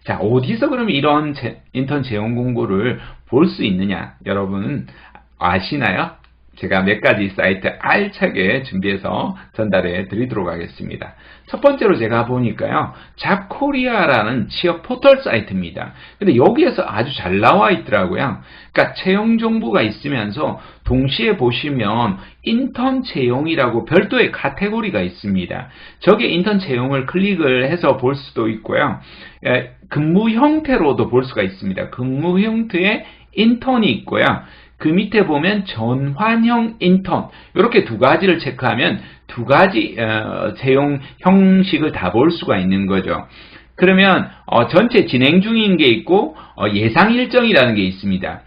자, 어디서 그러면 이런 인턴 채용 공고를 볼 수 있느냐? 여러분 아시나요? 제가 몇 가지 사이트 알차게 준비해서 전달해 드리도록 하겠습니다. 첫 번째로 제가 보니까요, 잡코리아라는 취업 포털 사이트입니다. 근데 여기에서 아주 잘 나와 있더라고요. 그러니까 채용 정보가 있으면서 동시에 보시면 인턴 채용이라고 별도의 카테고리가 있습니다. 저게 인턴 채용을 클릭을 해서 볼 수도 있고요. 근무 형태로도 볼 수가 있습니다. 근무 형태의 인턴이 있고요. 그 밑에 보면 전환형 인턴, 이렇게 두 가지를 체크하면 두 가지 채용 형식을 다 볼 수가 있는 거죠. 그러면 전체 진행 중인 게 있고 예상 일정이라는 게 있습니다.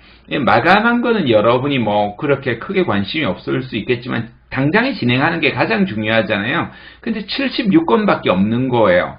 마감한 거는 여러분이 뭐 그렇게 크게 관심이 없을 수 있겠지만 당장에 진행하는 게 가장 중요하잖아요. 근데 76건밖에 없는 거예요.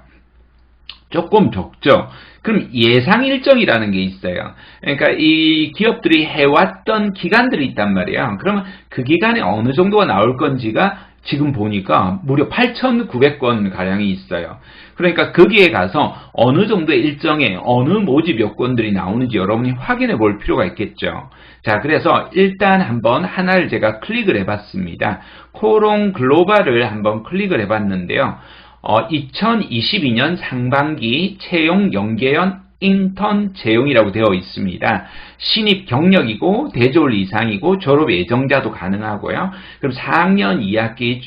조금 적죠. 그럼 예상 일정이라는 게 있어요. 그러니까 이 기업들이 해왔던 기간들이 있단 말이에요. 그러면 그 기간에 어느 정도가 나올 건지가 지금 보니까 무려 8,900건 가량이 있어요. 그러니까 거기에 가서 어느 정도의 일정에 어느 모집 요건들이 나오는지 여러분이 확인해 볼 필요가 있겠죠. 자, 그래서 일단 한번 하나를 제가 클릭을 해봤습니다. 코롱 글로벌을 한번 클릭을 해봤는데요. 2022년 상반기 채용 연계연 인턴 채용이라고 되어 있습니다. 신입 경력이고 대졸 이상이고 졸업 예정자도 가능하고요. 그럼 4학년 2학기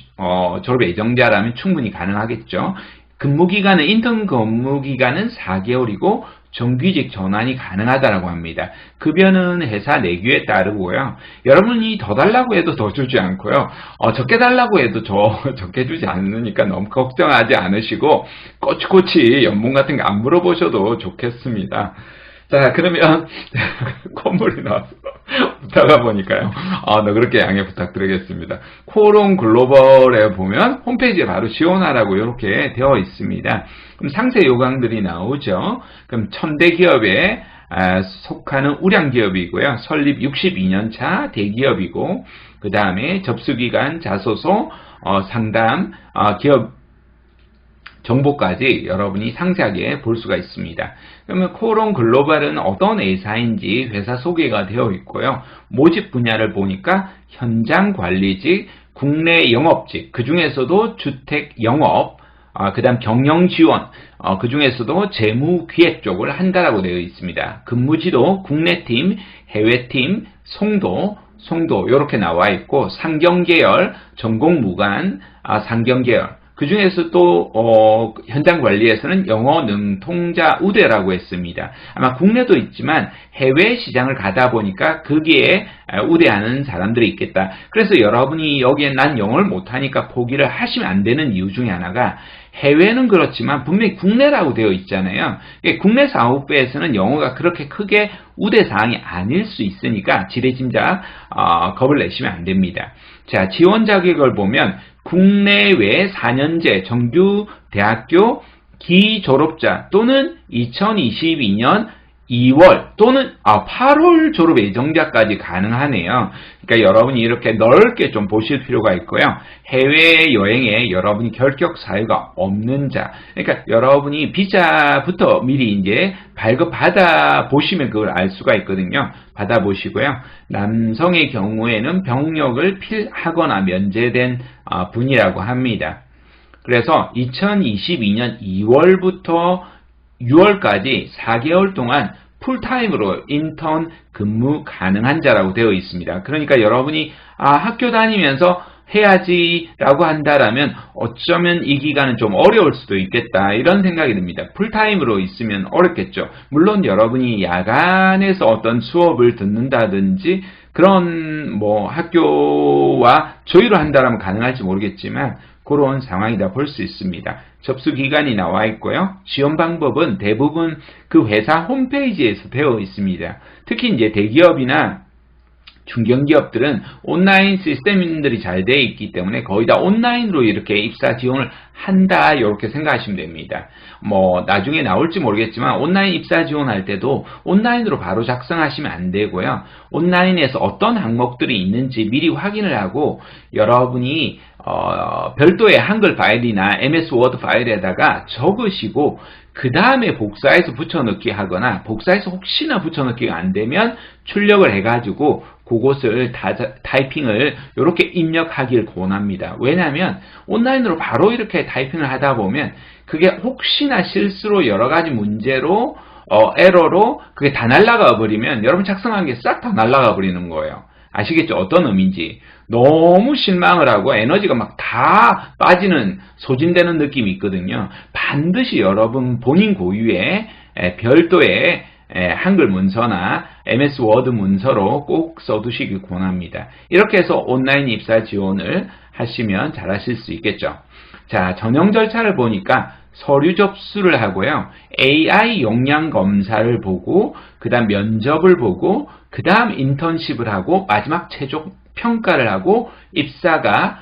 졸업 예정자라면 충분히 가능하겠죠. 근무기간은 인턴 근무기간은 4개월이고 정규직 전환이 가능하다라고 합니다. 급여는 회사 내규에 따르고요. 여러분이 더 달라고 해도 더 주지 않고요. 적게 달라고 해도 적게 주지 않으니까 너무 걱정하지 않으시고 꼬치꼬치 연봉 같은 거 안 물어보셔도 좋겠습니다. 자, 그러면 콧물이 나와서 웃다가 보니까요. 그렇게 양해 부탁드리겠습니다. 코롱 글로벌에 보면 홈페이지에 바로 지원하라고 이렇게 되어 있습니다. 그럼 상세 요강들이 나오죠. 그럼 1000대 기업에 속하는 우량 기업이고요. 설립 62년 차 대기업이고, 그 다음에 접수기간, 자소서, 상담, 기업 정보까지 여러분이 상세하게 볼 수가 있습니다. 그러면 코롱 글로벌은 어떤 회사인지 회사 소개가 되어 있고요. 모집 분야를 보니까 현장 관리직, 국내 영업직, 그 중에서도 주택 영업, 그 다음 경영 지원, 그 중에서도 재무 기획 쪽을 한다라고 되어 있습니다. 근무지도 국내팀, 해외팀, 송도 이렇게 나와 있고, 상경계열, 전공 무관, 상경계열, 그 중에서 또 현장 관리에서는 영어 능통자 우대라고 했습니다. 아마 국내도 있지만 해외 시장을 가다 보니까 거기에 우대하는 사람들이 있겠다. 그래서 여러분이 여기에 난 영어를 못하니까 포기를 하시면 안 되는 이유 중에 하나가, 해외는 그렇지만 분명히 국내라고 되어 있잖아요. 국내 사업부에서는 영어가 그렇게 크게 우대사항이 아닐 수 있으니까 지레짐작 겁을 내시면 안 됩니다. 자, 지원 자격을 보면 국내외 4년제 정규 대학교 기졸업자 또는 2022년 2월 또는 8월 졸업 예정자까지 가능하네요. 그러니까 여러분이 이렇게 넓게 좀 보실 필요가 있고요. 해외여행에 여러분이 결격 사유가 없는 자, 그러니까 여러분이 비자부터 미리 이제 발급 받아 보시면 그걸 알 수가 있거든요. 받아 보시고요. 남성의 경우에는 병력을 필하거나 면제된 분이라고 합니다. 그래서 2022년 2월부터 6월까지 4개월 동안 풀타임으로 인턴 근무 가능한 자라고 되어 있습니다. 그러니까 여러분이 학교 다니면서 해야지라고 한다라면 어쩌면 이 기간은 좀 어려울 수도 있겠다, 이런 생각이 듭니다. 풀타임으로 있으면 어렵겠죠. 물론 여러분이 야간에서 어떤 수업을 듣는다든지 그런 학교와 조율을 한다라면 가능할지 모르겠지만 그런 상황이다 볼 수 있습니다. 접수 기간이 나와 있고요. 지원 방법은 대부분 그 회사 홈페이지에서 되어 있습니다. 특히 이제 대기업이나 중견기업들은 온라인 시스템들이 잘 되어 있기 때문에 거의 다 온라인으로 이렇게 입사 지원을 한다, 이렇게 생각하시면 됩니다. 뭐 나중에 나올지 모르겠지만 온라인 입사 지원할 때도 온라인으로 바로 작성하시면 안 되고요. 온라인에서 어떤 항목들이 있는지 미리 확인을 하고 여러분이 별도의 한글 파일이나 MS 워드 파일에다가 적으시고 그 다음에 복사해서 붙여넣기 하거나, 복사해서 혹시나 붙여넣기가 안 되면 출력을 해가지고 그곳을 타이핑을 이렇게 입력하길 권합니다. 왜냐하면 온라인으로 바로 이렇게 타이핑을 하다 보면 그게 혹시나 실수로 여러 가지 문제로 에러로 그게 다 날아가 버리면 여러분 작성한 게 싹 다 날아가 버리는 거예요. 아시겠죠? 어떤 의미인지. 너무 실망을 하고 에너지가 막 다 빠지는, 소진되는 느낌이 있거든요. 반드시 여러분 본인 고유의 별도의 한글 문서나 MS 워드 문서로 꼭 써두시길 권합니다. 이렇게 해서 온라인 입사 지원을 하시면 잘하실 수 있겠죠. 자, 전형 절차를 보니까 서류 접수를 하고요. AI 역량 검사를 보고, 그 다음 면접을 보고, 그 다음 인턴십을 하고, 마지막 최종 평가를 하고, 입사가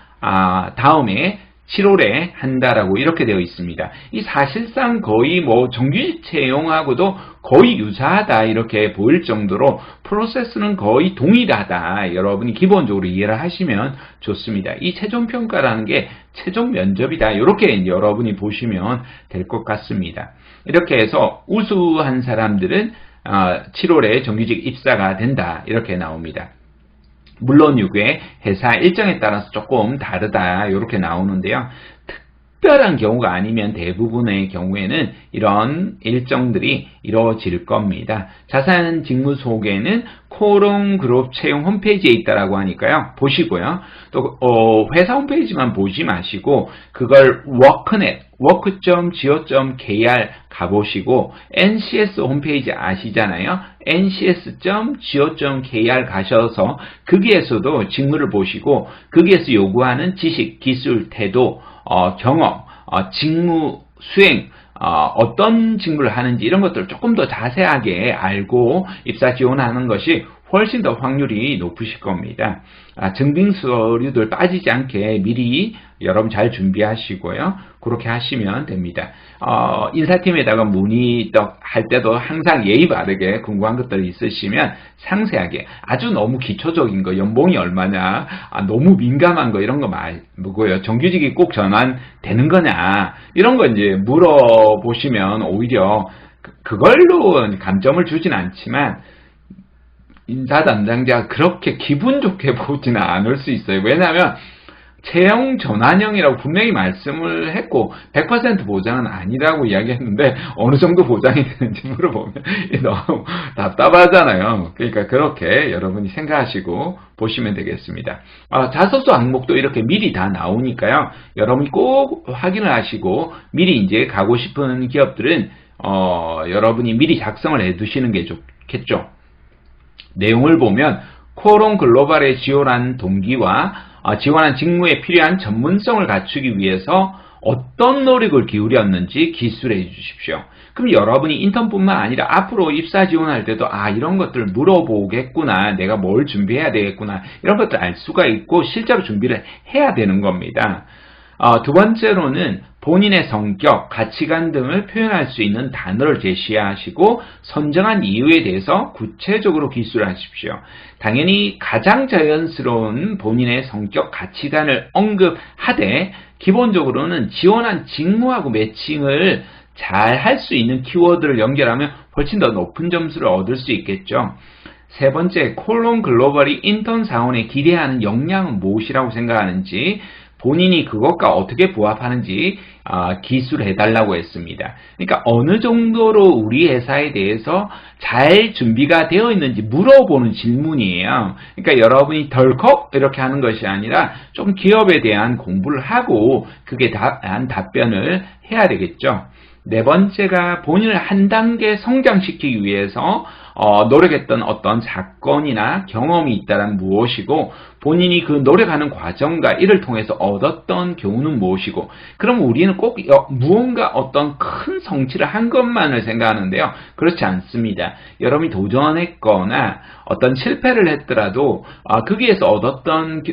다음에 7월에 한다라고 이렇게 되어 있습니다. 이 사실상 거의 뭐 정규직 채용하고도 거의 유사하다 이렇게 보일 정도로 프로세스는 거의 동일하다. 여러분이 기본적으로 이해를 하시면 좋습니다. 이 최종평가라는 게 최종 면접이다. 이렇게 여러분이 보시면 될 것 같습니다. 이렇게 해서 우수한 사람들은 7월에 정규직 입사가 된다. 이렇게 나옵니다. 물론 이게 회사 일정에 따라서 조금 다르다 이렇게 나오는데요. 특별한 경우가 아니면 대부분의 경우에는 이런 일정들이 이루어질 겁니다. 자세한 직무 소개는 코롱그룹 채용 홈페이지에 있다라고 하니까요. 보시고요. 또 회사 홈페이지만 보지 마시고 그걸 work.go.kr 가보시고 NCS 홈페이지 아시잖아요. ncs.go.kr 가셔서 거기에서도 직무를 보시고 거기에서 요구하는 지식, 기술, 태도, 경험, 직무 수행, 어떤 직무를 하는지 이런 것들을 조금 더 자세하게 알고 입사 지원하는 것이 훨씬 더 확률이 높으실 겁니다. 증빙 서류들 빠지지 않게 미리 여러분 잘 준비하시고요. 그렇게 하시면 됩니다. 인사팀에다가 문의할 때도 항상 예의 바르게 궁금한 것들이 있으시면 상세하게, 아주 너무 기초적인 거, 연봉이 얼마냐, 너무 민감한 거 이런 거 말고요. 정규직이 꼭 전환되는 거냐 이런 거 이제 물어보시면 오히려 그걸로 감점을 주진 않지만 인사 담당자가 그렇게 기분 좋게 보지는 않을 수 있어요. 왜냐하면 채용 전환형이라고 분명히 말씀을 했고 100% 보장은 아니라고 이야기했는데 어느 정도 보장이 되는지 물어보면 너무 답답하잖아요. 그러니까 그렇게 여러분이 생각하시고 보시면 되겠습니다. 자소서 항목도 이렇게 미리 다 나오니까요. 여러분이 꼭 확인을 하시고 미리 이제 가고 싶은 기업들은 여러분이 미리 작성을 해 두시는 게 좋겠죠. 내용을 보면 코롱 글로벌에 지원한 동기와 지원한 직무에 필요한 전문성을 갖추기 위해서 어떤 노력을 기울였는지 기술해 주십시오. 그럼 여러분이 인턴뿐만 아니라 앞으로 입사 지원할 때도 이런 것들을 물어보겠구나, 내가 뭘 준비해야 되겠구나 이런 것들 알 수가 있고 실제로 준비를 해야 되는 겁니다. 두 번째로는 본인의 성격, 가치관 등을 표현할 수 있는 단어를 제시하시고 선정한 이유에 대해서 구체적으로 기술하십시오. 당연히 가장 자연스러운 본인의 성격, 가치관을 언급하되 기본적으로는 지원한 직무하고 매칭을 잘 할 수 있는 키워드를 연결하면 훨씬 더 높은 점수를 얻을 수 있겠죠. 세 번째, 콜롱 글로벌이 인턴 사원에 기대하는 역량은 무엇이라고 생각하는지, 본인이 그것과 어떻게 부합하는지 기술해달라고 했습니다. 그러니까 어느 정도로 우리 회사에 대해서 잘 준비가 되어 있는지 물어보는 질문이에요. 그러니까 여러분이 덜컥 이렇게 하는 것이 아니라 좀 기업에 대한 공부를 하고 그게 대한 답변을 해야 되겠죠. 네 번째가 본인을 한 단계 성장시키기 위해서 노력했던 어떤 사건이나 경험이 있다란 무엇이고, 본인이 그 노력하는 과정과 이를 통해서 얻었던 교훈은 무엇이고, 그럼 우리는 꼭 무언가 어떤 큰 성취를 한 것만을 생각하는데요. 그렇지 않습니다. 여러분이 도전했거나 어떤 실패를 했더라도 거기에서 얻었던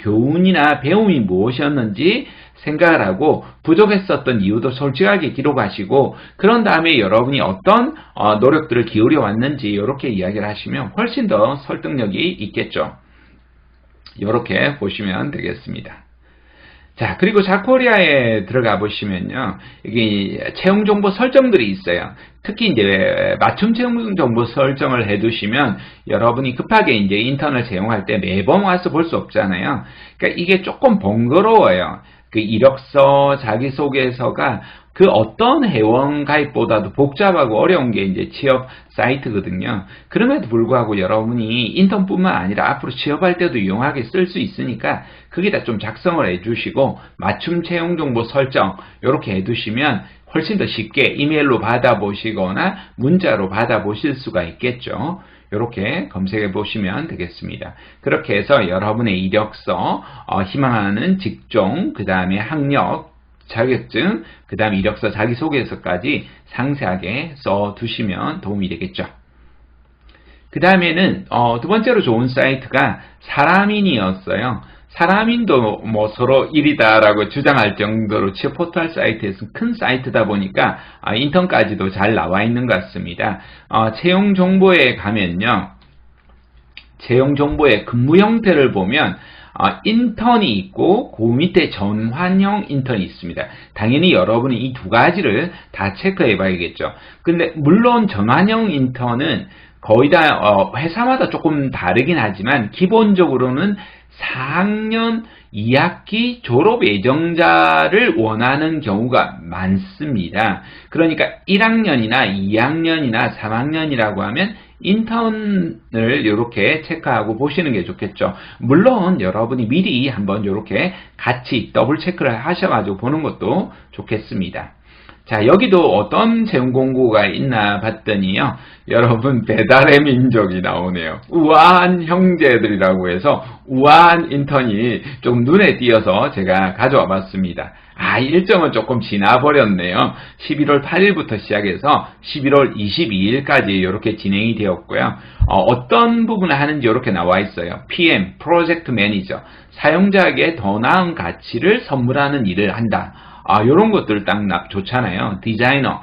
교훈이나 배움이 무엇이었는지 생각을 하고, 부족했었던 이유도 솔직하게 기록하시고, 그런 다음에 여러분이 어떤 노력들을 기울여 왔는지 이렇게 이야기를 하시면 훨씬 더 설득력이 있겠죠. 이렇게 보시면 되겠습니다. 자, 그리고 자코리아에 들어가 보시면요, 여기 채용 정보 설정들이 있어요. 특히 이제 맞춤 채용 정보 설정을 해두시면 여러분이 급하게 이제 인턴을 채용할 때 매번 와서 볼 수 없잖아요. 그러니까 이게 조금 번거로워요. 그 이력서, 자기소개서가 그 어떤 회원 가입보다도 복잡하고 어려운 게 이제 취업 사이트거든요. 그럼에도 불구하고 여러분이 인턴뿐만 아니라 앞으로 취업할 때도 유용하게 쓸 수 있으니까 거기다 좀 작성을 해주시고, 맞춤 채용 정보 설정 이렇게 해두시면 훨씬 더 쉽게 이메일로 받아보시거나 문자로 받아보실 수가 있겠죠. 이렇게 검색해 보시면 되겠습니다. 그렇게 해서 여러분의 이력서, 희망하는 직종, 그 다음에 학력, 자격증, 그 다음에 이력서, 자기소개서까지 상세하게 써두시면 도움이 되겠죠. 그 다음에는 두 번째로 좋은 사이트가 사람인이었어요. 사람인도 뭐 서로 1위다라고 주장할 정도로 취업 포털 사이트에서 큰 사이트다 보니까 인턴까지도 잘 나와 있는 것 같습니다. 채용 정보에 가면요, 채용 정보의 근무 형태를 보면 인턴이 있고 그 밑에 전환형 인턴이 있습니다. 당연히 여러분이 이 두 가지를 다 체크해 봐야겠죠. 근데 물론 전환형 인턴은 거의 다 회사마다 조금 다르긴 하지만 기본적으로는 4학년 2학기 졸업 예정자를 원하는 경우가 많습니다. 그러니까 1학년이나 2학년이나 3학년이라고 하면 인턴을 이렇게 체크하고 보시는 게 좋겠죠. 물론 여러분이 미리 한번 이렇게 같이 더블 체크를 하셔가지고 보는 것도 좋겠습니다. 자, 여기도 어떤 채용 공고가 있나 봤더니요, 여러분 배달의 민족이 나오네요. 우아한 형제들이라고 해서 우아한 인턴이 좀 눈에 띄어서 제가 가져와 봤습니다. 일정은 조금 지나버렸네요. 11월 8일부터 시작해서 11월 22일까지 이렇게 진행이 되었고요. 어떤 부분을 하는지 이렇게 나와 있어요. PM, 프로젝트 매니저, 사용자에게 더 나은 가치를 선물하는 일을 한다. 이런 것들 딱 좋잖아요. 디자이너,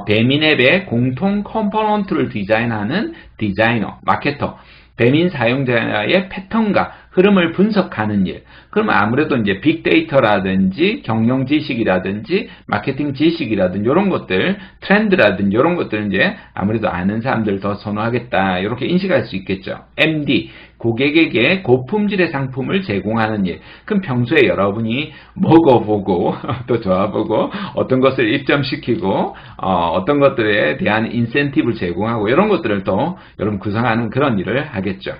배민앱의 공통 컴포넌트를 디자인하는 디자이너, 마케터, 배민 사용자의 패턴과 흐름을 분석하는 일. 그러면 아무래도 이제 빅데이터라든지 경영 지식이라든지 마케팅 지식이라든지 이런 것들, 트렌드라든지 이런 것들 이제 아무래도 아는 사람들 더 선호하겠다. 이렇게 인식할 수 있겠죠. MD, 고객에게 고품질의 상품을 제공하는 일. 그럼 평소에 여러분이 먹어보고 또 좋아보고 어떤 것을 입점시키고 어떤 것들에 대한 인센티브를 제공하고 이런 것들을 또 여러분 구성하는 그런 일을 하겠죠.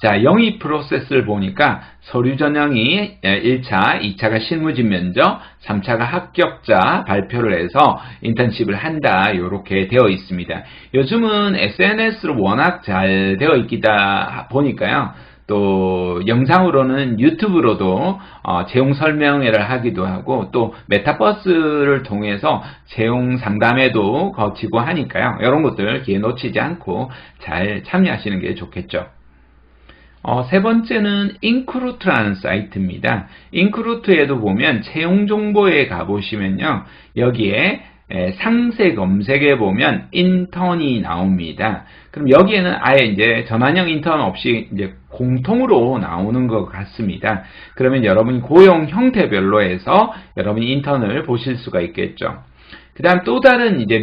자, 영입 프로세스를 보니까 서류 전형이 1차, 2차가 실무진 면접, 3차가 합격자 발표를 해서 인턴십을 한다. 이렇게 되어 있습니다. 요즘은 SNS로 워낙 잘 되어 있다 보니까요. 또 영상으로는 유튜브로도 채용 설명회를 하기도 하고, 또 메타버스를 통해서 채용 상담회도 거치고 하니까요. 이런 것들 기회 놓치지 않고 잘 참여하시는 게 좋겠죠. 세 번째는 인크루트라는 사이트입니다. 인크루트에도 보면 채용 정보에 가보시면요, 여기에 상세 검색에 보면 인턴이 나옵니다. 그럼 여기에는 아예 이제 전환형 인턴 없이 이제 공통으로 나오는 것 같습니다. 그러면 여러분이 고용 형태별로 해서 여러분이 인턴을 보실 수가 있겠죠. 그 다음 또 다른 이제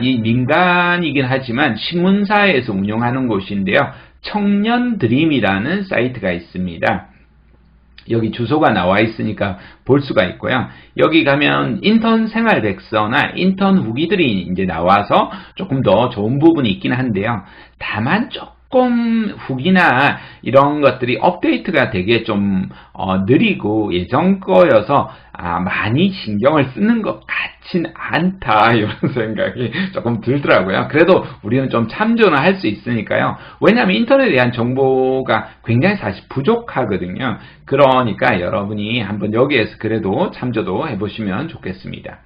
이 민간이긴 하지만 신문사에서 운영하는 곳인데요. 청년 드림이라는 사이트가 있습니다. 여기 주소가 나와 있으니까 볼 수가 있고요. 여기 가면 인턴 생활 백서나 인턴 후기들이 이제 나와서 조금 더 좋은 부분이 있긴 한데요. 다만 조금 후기나 이런 것들이 업데이트가 되게 좀 느리고 예전 거여서 많이 신경을 쓰는 것 같진 않다 이런 생각이 조금 들더라고요. 그래도 우리는 좀 참조는 할 수 있으니까요. 왜냐하면 인터넷에 대한 정보가 굉장히 사실 부족하거든요. 그러니까 여러분이 한번 여기에서 그래도 참조도 해보시면 좋겠습니다.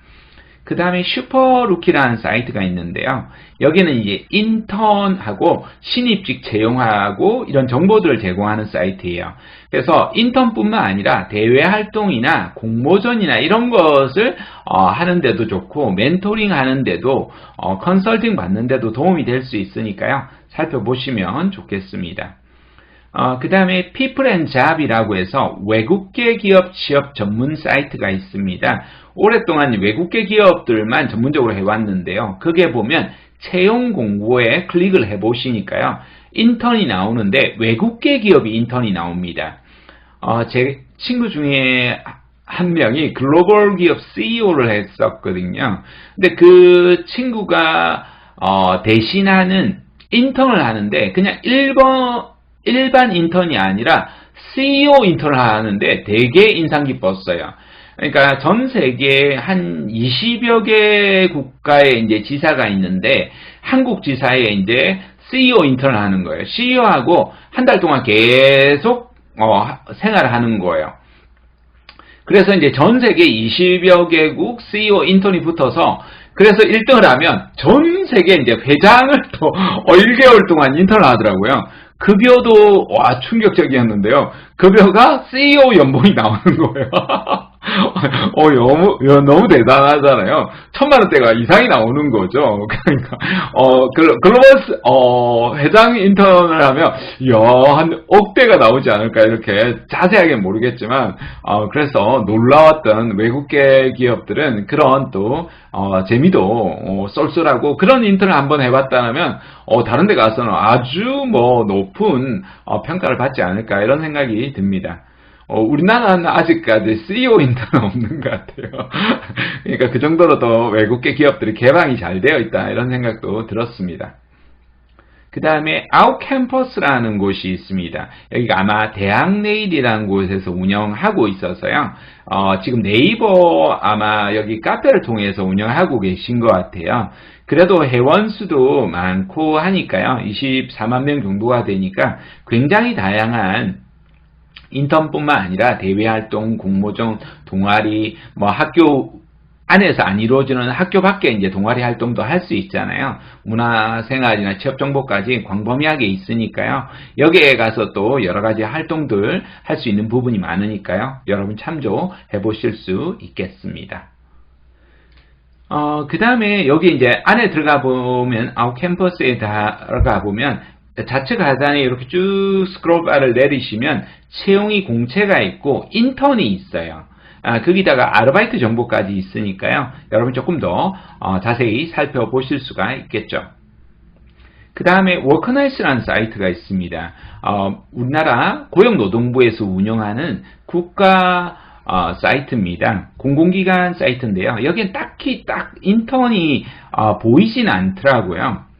그 다음에 슈퍼루키라는 사이트가 있는데요. 여기는 이제 인턴하고 신입직 채용하고 이런 정보들을 제공하는 사이트예요. 그래서 인턴뿐만 아니라 대외 활동이나 공모전이나 이런 것을 하는데도 좋고 멘토링 하는데도 컨설팅 받는데도 도움이 될 수 있으니까요. 살펴보시면 좋겠습니다. 그 다음에 People and Job이라고 해서 외국계 기업 취업 전문 사이트가 있습니다. 오랫동안 외국계 기업들만 전문적으로 해왔는데요. 그게 보면 채용 공고에 클릭을 해보시니까요. 인턴이 나오는데 외국계 기업이 인턴이 나옵니다. 제 친구 중에 한 명이 글로벌 기업 CEO를 했었거든요. 근데 그 친구가 대신하는 인턴을 하는데 그냥 일반 인턴이 아니라 CEO 인턴을 하는데 되게 인상 깊었어요. 그러니까 전 세계 한 20여 개 국가에 이제 지사가 있는데 한국 지사에 이제 CEO 인턴을 하는 거예요. CEO하고 한 달 동안 계속 생활을 하는 거예요. 그래서 이제 전 세계 20여 개국 CEO 인턴이 붙어서 그래서 1등을 하면 전 세계 이제 회장을 또 1개월 동안 인턴을 하더라고요. 급여도 충격적이었는데요. 급여가 CEO 연봉이 나오는 거예요. 너무 대단하잖아요. 1,000만원대가 이상이 나오는 거죠. 그러니까 글로벌 회장 인턴을 하면 한 억대가 나오지 않을까 이렇게 자세하게 모르겠지만 그래서 놀라웠던 외국계 기업들은 그런 또 재미도 쏠쏠하고 그런 인턴을 한번 해봤다면 다른 데 가서는 아주 높은 평가를 받지 않을까 이런 생각이 듭니다. 우리나라는 아직까지 CEO 인턴은 없는 것 같아요. 그러니까 그 정도로 더 외국계 기업들이 개방이 잘 되어 있다 이런 생각도 들었습니다. 그 다음에 아웃캠퍼스라는 곳이 있습니다. 여기가 아마 대학내일이라는 곳에서 운영하고 있어서요. 지금 네이버 아마 여기 카페를 통해서 운영하고 계신 것 같아요. 그래도 회원수도 많고 하니까요. 24만 명 정도가 되니까 굉장히 다양한 인턴뿐만 아니라 대외활동, 공모전, 동아리, 학교 안에서 안 이루어지는 학교 밖에 이제 동아리 활동도 할 수 있잖아요. 문화생활이나 취업정보까지 광범위하게 있으니까요. 여기에 가서 또 여러 가지 활동들 할 수 있는 부분이 많으니까요. 여러분 참조해 보실 수 있겠습니다. 그 다음에 여기 이제 안에 들어가 보면, 아웃캠퍼스에 들어가 보면, 좌측 하단에 이렇게 쭉 스크롤바를 내리시면 채용이 공채가 있고 인턴이 있어요. 거기다가 아르바이트 정보까지 있으니까요. 여러분 조금 더 자세히 살펴보실 수가 있겠죠. 그 다음에 워커나이스라는 사이트가 있습니다. 우리나라 고용노동부에서 운영하는 국가 사이트입니다. 공공기관 사이트인데요. 여기는 딱히 인턴이 보이진 않더라고요.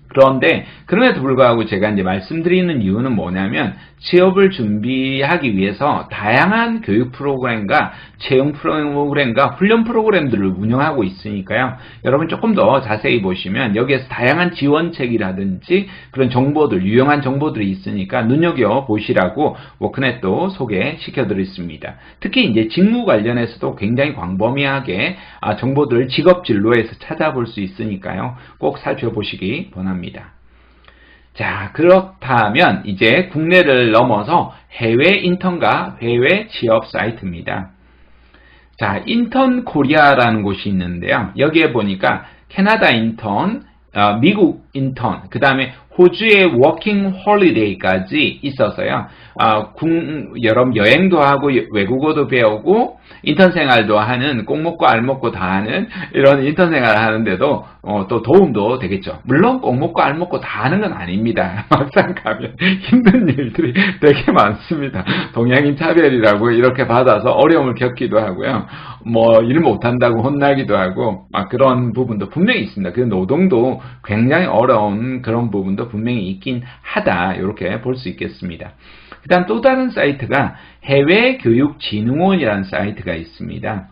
그런데 그럼에도 불구하고 제가 이제 말씀드리는 이유는 뭐냐면 취업을 준비하기 위해서 다양한 교육 프로그램과 채용 프로그램과 훈련 프로그램들을 운영하고 있으니까요. 여러분 조금 더 자세히 보시면 여기에서 다양한 지원책이라든지 그런 정보들, 유용한 정보들이 있으니까 눈여겨보시라고 워크넷도 소개시켜 드렸습니다. 특히 이제 직무 관련해서도 굉장히 광범위하게 정보들을 직업 진로에서 찾아볼 수 있으니까요. 꼭 살펴보시기 권합니다. 자, 그렇다면 이제 국내를 넘어서 해외 인턴과 해외 취업 사이트입니다. 자, 인턴 코리아라는 곳이 있는데요. 여기에 보니까 캐나다 인턴, 미국 인턴, 그 다음에 호주의 워킹 홀리데이까지 있어서요. 여러분 여행도 하고 외국어도 배우고 인턴 생활도 하는 꼭 먹고 알 먹고 다 하는 이런 인턴 생활을 하는데도 또 도움도 되겠죠. 물론 꼭 먹고 알 먹고 다 하는 건 아닙니다. 막상 가면 힘든 일들이 되게 많습니다. 동양인 차별이라고 이렇게 받아서 어려움을 겪기도 하고요. 일 못한다고 혼나기도 하고 그런 부분도 분명히 있습니다. 그 노동도 굉장히 어려운 그런 부분도 사이트도 분명히 있긴 하다. 이렇게 볼 수 있겠습니다. 그 다음 또 다른 사이트가 해외교육진흥원이라는 사이트가 있습니다.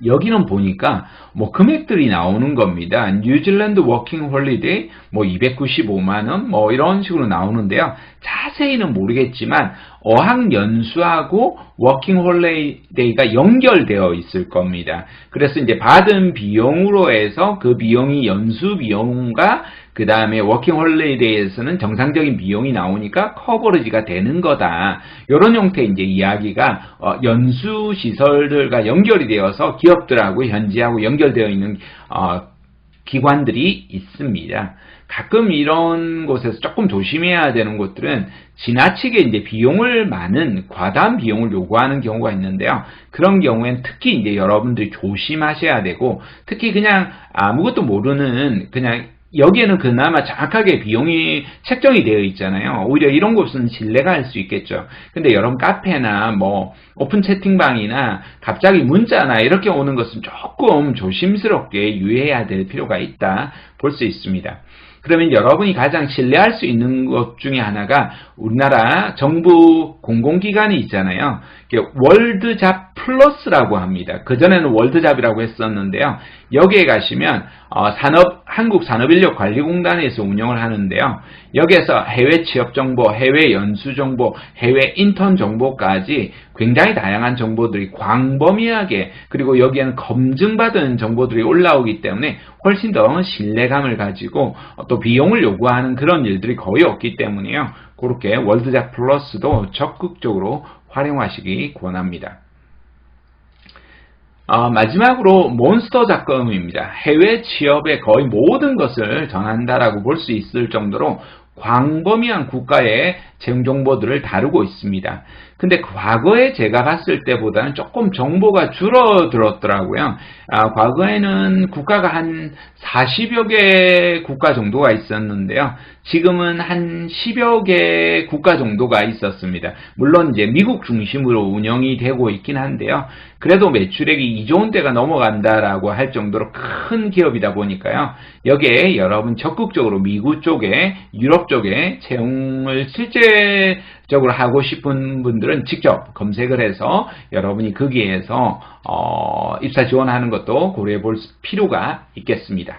여기는 보니까 뭐 금액들이 나오는 겁니다. 뉴질랜드 워킹 홀리데이 뭐 295만원 뭐 이런 식으로 나오는데요. 자세히는 모르겠지만 어학연수하고 워킹 홀리데이가 연결되어 있을 겁니다. 그래서 이제 받은 비용으로 해서 그 비용이 연수 비용과 그 다음에 워킹 홀리데이에서는 정상적인 비용이 나오니까 커버리지가 되는 거다. 이런 형태의 이제 이야기가 연수 시설들과 연결이 되어서 기업들하고 현지하고 연결되어 있는 기관들이 있습니다. 가끔 이런 곳에서 조금 조심해야 되는 곳들은 지나치게 이제 비용을 많은 과다한 비용을 요구하는 경우가 있는데요. 그런 경우엔 특히 이제 여러분들이 조심하셔야 되고, 특히 그냥 아무것도 모르는 그냥 여기에는 그나마 정확하게 비용이 책정이 되어 있잖아요. 오히려 이런 곳은 신뢰가 할 수 있겠죠. 근데 여러분 카페나 뭐 오픈 채팅방이나 갑자기 문자나 이렇게 오는 것은 조금 조심스럽게 유의해야 될 필요가 있다 볼 수 있습니다. 그러면 여러분이 가장 신뢰할 수 있는 것 중에 하나가 우리나라 정부 공공기관이 있잖아요. 월드잡 플러스라고 합니다. 그전에는 월드잡이라고 했었는데요. 여기에 가시면 한국산업인력관리공단에서 운영을 하는데요. 여기에서 해외 취업 정보, 해외 연수 정보, 해외 인턴 정보까지 굉장히 다양한 정보들이 광범위하게, 그리고 여기에는 검증받은 정보들이 올라오기 때문에 훨씬 더 신뢰감을 가지고 또 비용을 요구하는 그런 일들이 거의 없기 때문에요. 그렇게 월드잡 플러스도 적극적으로 활용하시기 권합니다. 마지막으로 몬스터닷컴입니다. 해외 취업의 거의 모든 것을 전한다라고 볼 수 있을 정도로 광범위한 국가의 채용 정보들을 다루고 있습니다. 근데 과거에 제가 봤을 때보다는 조금 정보가 줄어들었더라고요. 과거에는 국가가 한 40여 개 국가 정도가 있었는데요. 지금은 한 10여 개 국가 정도가 있었습니다. 물론 이제 미국 중심으로 운영이 되고 있긴 한데요. 그래도 매출액이 2조 원대가 넘어간다라고 할 정도로 큰 기업이다 보니까요. 여기에 여러분 적극적으로 미국 쪽에, 유럽 쪽에 채용을 실제적으로 하고 싶은 분들은 직접 검색을 해서 여러분이 거기에서 입사 지원하는 것도 고려해 볼 필요가 있겠습니다.